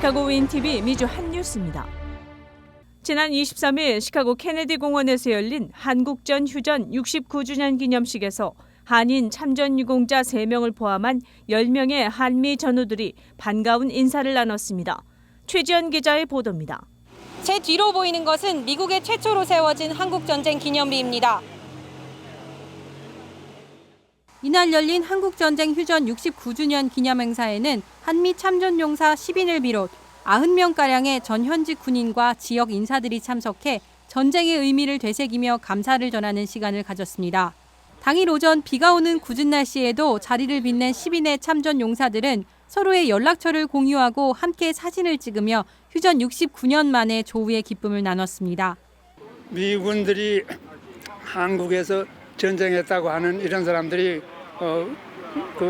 시카고 윈TV 미주 한뉴스입니다. 지난 23일 시카고 케네디 공원에서 열린 한국전 휴전 69주년 기념식에서 한인 참전 유공자 3명을 포함한 10명의 한미 전우들이 반가운 인사를 나눴습니다. 최지연 기자의 보도입니다. 제 뒤로 보이는 것은 미국의 최초로 세워진 한국전쟁 기념비입니다. 이날 열린 한국전쟁 휴전 69주년 기념행사에는 한미 참전용사 10인을 비롯 90명가량의 전현직 군인과 지역 인사들이 참석해 전쟁의 의미를 되새기며 감사를 전하는 시간을 가졌습니다. 당일 오전 비가 오는 궂은 날씨에도 자리를 빛낸 10인의 참전 용사들은 서로의 연락처를 공유하고 함께 사진을 찍으며 휴전 69년 만에 조우의 기쁨을 나눴습니다. 미군들이 한국에서 전쟁했다고 하는 이런 사람들이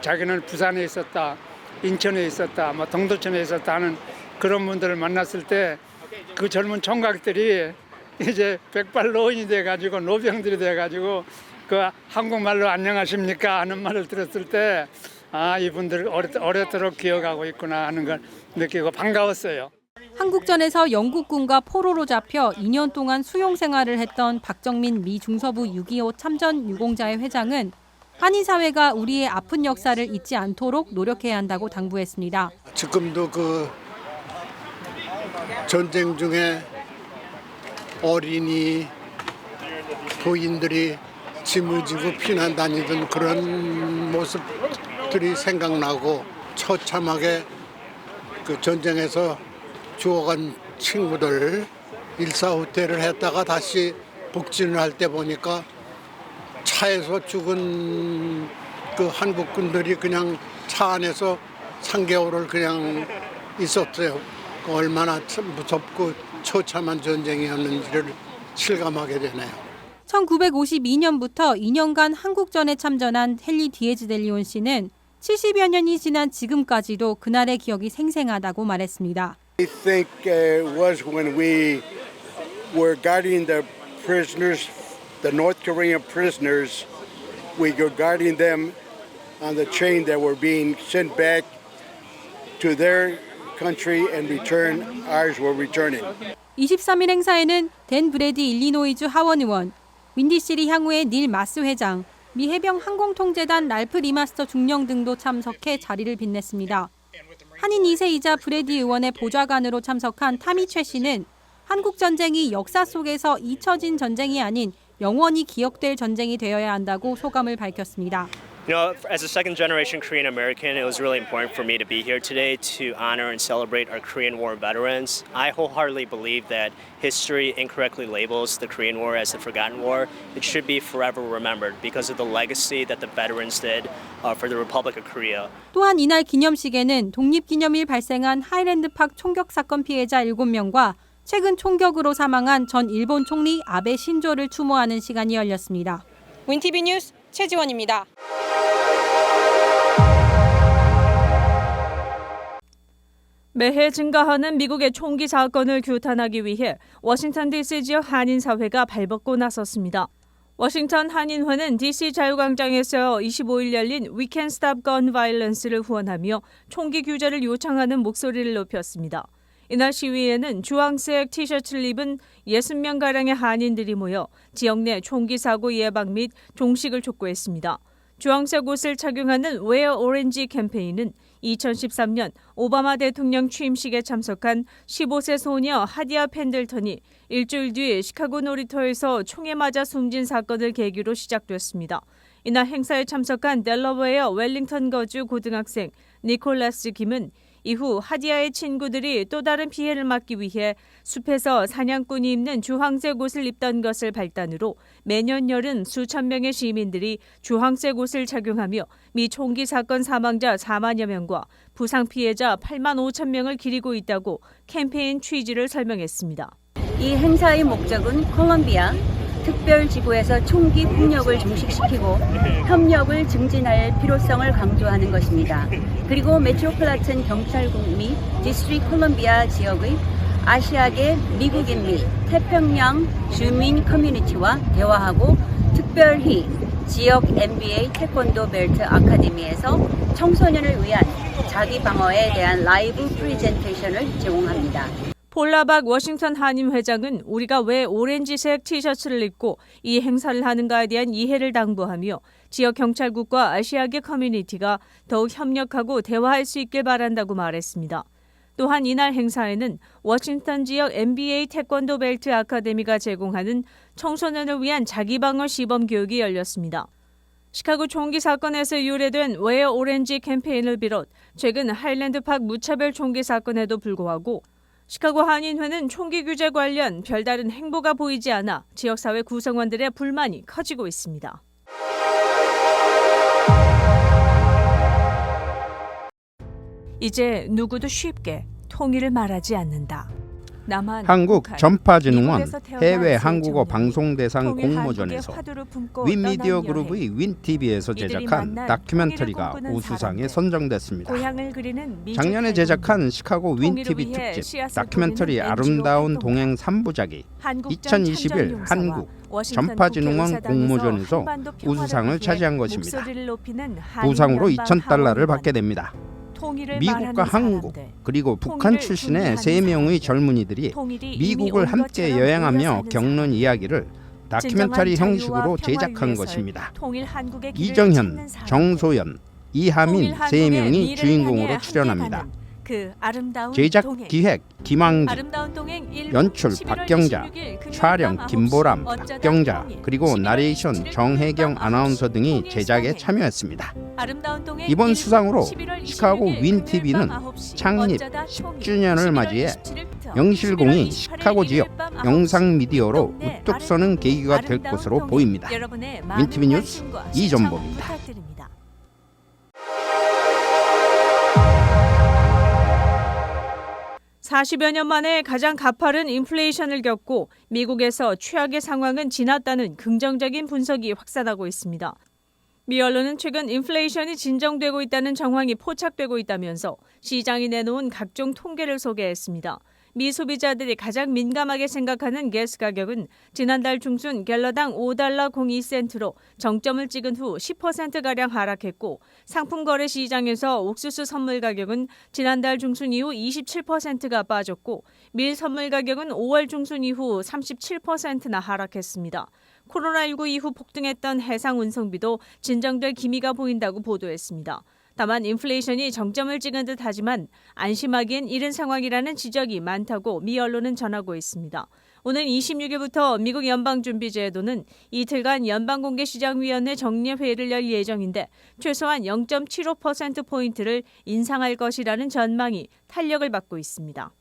자기는 부산에 있었다, 인천에 있었다, 동두천에 있었다 하는 그런 분들을 만났을 때 그 젊은 총각들이 이제 백발노인이 돼가지고 노병들이 돼가지고 그 한국말로 안녕하십니까 하는 말을 들었을 때 이분들 오래도록 기억하고 있구나 하는 걸 느끼고 반가웠어요. 한국전에서 영국군과 포로로 잡혀 2년 동안 수용 생활을 했던 박정민 미 중서부 6.25 참전 유공자의 회장은 한인 사회가 우리의 아픈 역사를 잊지 않도록 노력해야 한다고 당부했습니다. 지금도 그 전쟁 중에 어린이, 도인들이 짐을 지고 피난 다니던 그런 모습들이 생각나고 처참하게 그 전쟁에서 죽어간 친구들 일사후퇴를 했다가 다시 복진을 할 때 보니까 차에서 죽은 그 한국군들이 그냥 차 안에서 3개월을 그냥 있었어요. 얼마나 무섭고 처참한 전쟁이었는지를 실감하게 되네요. 1952년부터 2년간 한국전에 참전한 헨리 디에즈 델리온 씨는 70여 년이 지난 지금까지도 그날의 기억이 생생하다고 말했습니다. I think it was when we were guarding the prisoners, the North Korean prisoners. We were guarding them on the train that were being sent back to their country and return. Ours were returning. 23일 행사에는 댄 브래디 일리노이주 하원 의원, 윈디시리 향후의 닐 마스 회장, 미 해병 항공통제단 랄프 리마스터 중령 등도 참석해 자리를 빛냈습니다. 한인 2세이자 브래디 의원의 보좌관으로 참석한 타미 최 씨는 한국전쟁이 역사 속에서 잊혀진 전쟁이 아닌 영원히 기억될 전쟁이 되어야 한다고 소감을 밝혔습니다. You know, as a second generation Korean American, it was really important for me to be here today to honor and celebrate our Korean War veterans. I wholeheartedly believe that history incorrectly labels the Korean War as the forgotten war. It should be forever remembered because of the legacy that the veterans did for the Republic of Korea. 또한 이날 기념식에는 독립기념일 발생한 하이랜드팍 총격 사건 피해자 7명과 최근 총격으로 사망한 전 일본 총리 아베 신조를 추모하는 시간이 열렸습니다. 윈TV 뉴스 최지원입니다. 매해 증가하는 미국의 총기 사건을 규탄하기 위해 워싱턴 DC 지역 한인사회가 발벗고 나섰습니다. 워싱턴 한인회는 DC 자유광장에서 25일 열린 We Can't Stop Gun Violence를 후원하며 총기 규제를 요청하는 목소리를 높였습니다. 이날 시위에는 주황색 티셔츠를 입은 60명가량의 한인들이 모여 지역 내 총기 사고 예방 및 종식을 촉구했습니다. 주황색 옷을 착용하는 Wear Orange 캠페인은 2013년 오바마 대통령 취임식에 참석한 15세 소녀 하디아 펜들턴이 일주일 뒤 시카고 놀이터에서 총에 맞아 숨진 사건을 계기로 시작됐습니다. 이날 행사에 참석한 델러웨어 웰링턴 거주 고등학생 니콜라스 김은 이후 하디아의 친구들이 또 다른 피해를 막기 위해 숲에서 사냥꾼이 입는 주황색 옷을 입던 것을 발단으로 매년 여름 수천 명의 시민들이 주황색 옷을 착용하며 미 총기 사건 사망자 4만여 명과 부상 피해자 8만 5천 명을 기리고 있다고 캠페인 취지를 설명했습니다. 이 행사의 목적은 콜롬비아 특별지구에서 총기 폭력을 종식시키고 협력을 증진할 필요성을 강조하는 것입니다. 그리고 메트로폴리탄 경찰국 및 디스트릭트 콜롬비아 지역의 아시아계 미국인 및 태평양 주민 커뮤니티와 대화하고 특별히 지역 NBA 태권도 벨트 아카데미에서 청소년을 위한 자기 방어에 대한 라이브 프레젠테이션을 제공합니다. 폴라박 워싱턴 한인 회장은 우리가 왜 오렌지색 티셔츠를 입고 이 행사를 하는가에 대한 이해를 당부하며 지역 경찰국과 아시아계 커뮤니티가 더욱 협력하고 대화할 수 있길 바란다고 말했습니다. 또한 이날 행사에는 워싱턴 지역 NBA 태권도 벨트 아카데미가 제공하는 청소년을 위한 자기방어 시범 교육이 열렸습니다. 시카고 총기 사건에서 유래된 웨어 오렌지 캠페인을 비롯 최근 하일랜드팍 무차별 총기 사건에도 불구하고 시카고 한인회는 총기 규제 관련 별다른 행보가 보이지 않아 지역사회 구성원들의 불만이 커지고 있습니다. 이제 누구도 쉽게 통일을 말하지 않는다. 남한, 한국 북한, 전파진흥원 미국에서 태어난 해외 세 한국어 청년이 방송대상 통일 공모전에서 한국의 화두를 품고 윈미디어 떠난 그룹의 여행. 윈TV에서 이들이 제작한 만난 다큐멘터리가 통일을 꿈꾸는 우수상에 사람들. 선정됐습니다. 고향을 그리는 미적 작년에 활동. 제작한 시카고 통일을 윈TV 위해 특집 씨앗을 다큐멘터리 뿌리는 아름다운 NGO 동행 3부작이 한국전 2021 참전용사와 한국 워싱턴 전파진흥원 국회의사당에서 공모전에서 한반도 평화를 우수상을 위해 차지한 것입니다. 목소리를 높이는 한인 부상으로 연방 2,000달러를 하원의원. 받게 됩니다. 통일을 미국과 말하는 한국 사람들, 그리고 북한 통일을 출신의 준비하는 3명의 사람들, 젊은이들이 통일이 이미 미국을 온 함께 것처럼 여행하며 우려사는 겪는 사람들. 이야기를 다큐멘터리 진정한 형식으로 자유와 제작한 평화를 위해서 것입니다. 통일 한국의 길을 이정현, 찾는 사람들. 정소연, 이하민 통일 한국의 3명이 미래를 향해 주인공으로 함께 출연합니다. 가는 그 아름다운 제작, 동행. 기획, 김한기, 아름다운 동행 1부, 연출 11월 박경자, 26일 금요일 촬영 밤 김보람, 9시 어쩌다 박경자, 통일, 그리고 11월 나레이션 27일 정혜경 밤 아나운서 9시 등이 통일 제작에 수행회. 참여했습니다. 아름다운 동행 이번 1부, 수상으로 11월 시카고 26일 윈TV는 금요일 밤 9시 창립 어쩌다 통일, 10주년을 11월 맞이해 27일부터 영실공이 11월 28일 시카고 지역 일요일 밤 9시 영상 미디어로 동네 우뚝 서는 계기가 될 아름다운 것으로 동행. 보입니다. 여러분의 많은 윈티비 뉴스 관심과 이전복입니다. 시청 부탁드립니다. (40여 년) 만에 가장 가파른 인플레이션을 겪고 미국에서 최악의 상황은 지났다는 긍정적인 분석이 확산하고 있습니다. 미 언론은 최근 인플레이션이 진정되고 있다는 정황이 포착되고 있다면서 시장이 내놓은 각종 통계를 소개했습니다. 미 소비자들이 가장 민감하게 생각하는 가스 가격은 지난달 중순 갤러당 5달러 02센트로 정점을 찍은 후 10%가량 하락했고 상품 거래 시장에서 옥수수 선물 가격은 지난달 중순 이후 27%가 빠졌고 밀 선물 가격은 5월 중순 이후 37%나 하락했습니다. 코로나19 이후 폭등했던 해상 운송비도 진정될 기미가 보인다고 보도했습니다. 다만 인플레이션이 정점을 찍은 듯하지만 안심하기엔 이른 상황이라는 지적이 많다고 미 언론은 전하고 있습니다. 오늘 26일부터 미국 연방준비제도는 이틀간 연방공개시장위원회 정례회의를 열 예정인데 최소한 0.75%포인트를 인상할 것이라는 전망이 탄력을 받고 있습니다.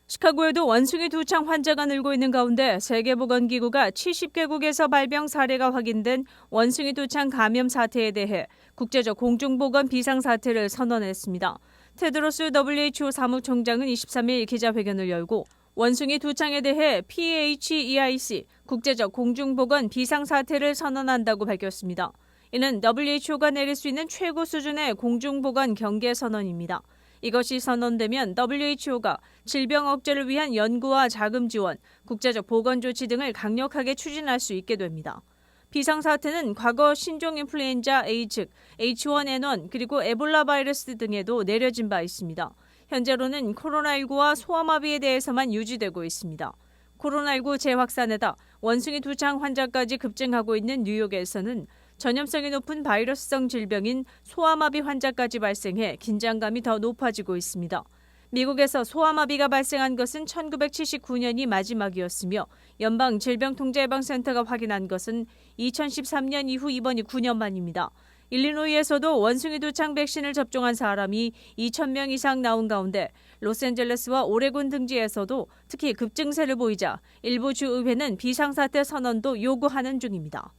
시카고에도 원숭이 두창 환자가 늘고 있는 가운데 세계보건기구가 70개국에서 발병 사례가 확인된 원숭이 두창 감염 사태에 대해 국제적 공중보건 비상사태를 선언했습니다. 테드로스 WHO 사무총장은 23일 기자회견을 열고 원숭이 두창에 대해 PHEIC 국제적 공중보건 비상사태를 선언한다고 밝혔습니다. 이는 WHO가 내릴 수 있는 최고 수준의 공중보건 경계 선언입니다. 이것이 선언되면 WHO가 질병 억제를 위한 연구와 자금 지원, 국제적 보건 조치 등을 강력하게 추진할 수 있게 됩니다. 비상사태는 과거 신종 인플루엔자 A 즉 H1N1 그리고 에볼라 바이러스 등에도 내려진 바 있습니다. 현재로는 코로나19와 소아마비에 대해서만 유지되고 있습니다. 코로나19 재확산에다 원숭이 두창 환자까지 급증하고 있는 뉴욕에서는 전염성이 높은 바이러스성 질병인 소아마비 환자까지 발생해 긴장감이 더 높아지고 있습니다. 미국에서 소아마비가 발생한 것은 1979년이 마지막이었으며 연방질병통제예방센터가 확인한 것은 2013년 이후 이번이 9년 만입니다. 일리노이에서도 원숭이 두창 백신을 접종한 사람이 2,000명 이상 나온 가운데 로스앤젤레스와 오레곤 등지에서도 특히 급증세를 보이자 일부 주의회는 비상사태 선언도 요구하는 중입니다.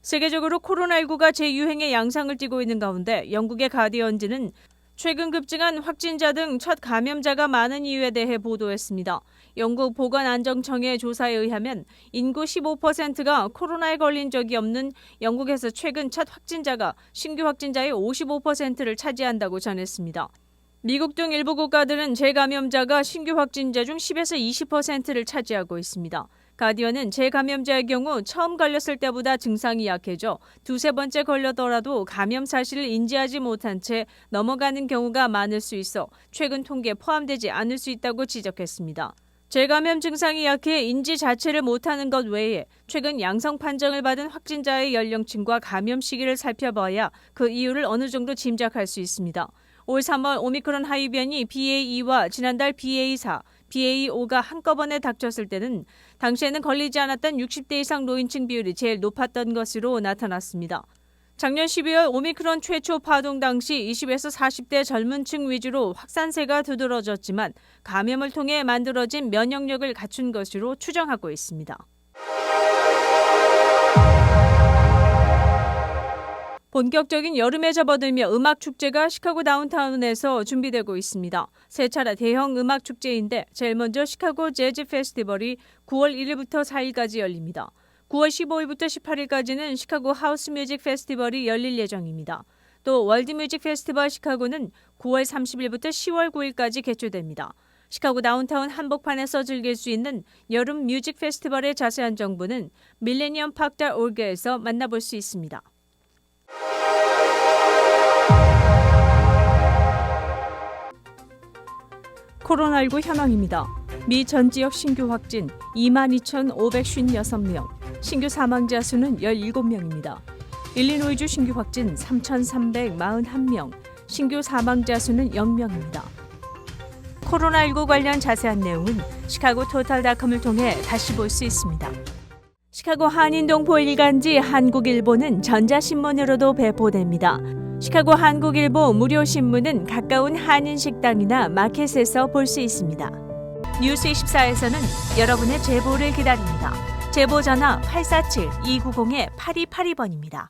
세계적으로 코로나19가 재유행의 양상을 띠고 있는 가운데 영국의 가디언지는 최근 급증한 확진자 등 첫 감염자가 많은 이유에 대해 보도했습니다. 영국 보건안정청의 조사에 의하면 인구 15%가 코로나에 걸린 적이 없는 영국에서 최근 첫 확진자가 신규 확진자의 55%를 차지한다고 전했습니다. 미국 등 일부 국가들은 재감염자가 신규 확진자 중 10에서 20%를 차지하고 있습니다. 가디언은 재감염자의 경우 처음 걸렸을 때보다 증상이 약해져 두세 번째 걸려더라도 감염 사실을 인지하지 못한 채 넘어가는 경우가 많을 수 있어 최근 통계에 포함되지 않을 수 있다고 지적했습니다. 재감염 증상이 약해 인지 자체를 못하는 것 외에 최근 양성 판정을 받은 확진자의 연령층과 감염 시기를 살펴봐야 그 이유를 어느 정도 짐작할 수 있습니다. 올 3월 오미크론 하위 변이 BA2와 지난달 BA4, BA5가 한꺼번에 닥쳤을 때는 당시에는 걸리지 않았던 60대 이상 노인층 비율이 제일 높았던 것으로 나타났습니다. 작년 12월 오미크론 최초 파동 당시 20에서 40대 젊은 층 위주로 확산세가 두드러졌지만 감염을 통해 만들어진 면역력을 갖춘 것으로 추정하고 있습니다. 본격적인 여름에 접어들며 음악축제가 시카고 다운타운에서 준비되고 있습니다. 세 차례 대형 음악축제인데 제일 먼저 시카고 재즈 페스티벌이 9월 1일부터 4일까지 열립니다. 9월 15일부터 18일까지는 시카고 하우스 뮤직 페스티벌이 열릴 예정입니다. 또 월드 뮤직 페스티벌 시카고는 9월 30일부터 10월 9일까지 개최됩니다. 시카고 다운타운 한복판에서 즐길 수 있는 여름 뮤직 페스티벌의 자세한 정보는 millenniumpark.org에서 만나볼 수 있습니다. 코로나19 현황입니다. 미 전 지역 신규 확진 22,556명, 신규 사망자 수는 17명입니다. 일리노이주 신규 확진 3,341명, 신규 사망자 수는 0명입니다. 코로나19 관련 자세한 내용은 시카고 토탈닷컴을 통해 다시 볼 수 있습니다. 시카고 한인동포 일간지 한국일보는 전자신문으로도 배포됩니다. 시카고 한국일보 무료 신문은 가까운 한인식당이나 마켓에서 볼 수 있습니다. 뉴스24에서는 여러분의 제보를 기다립니다. 제보 전화 847-290-8282번입니다.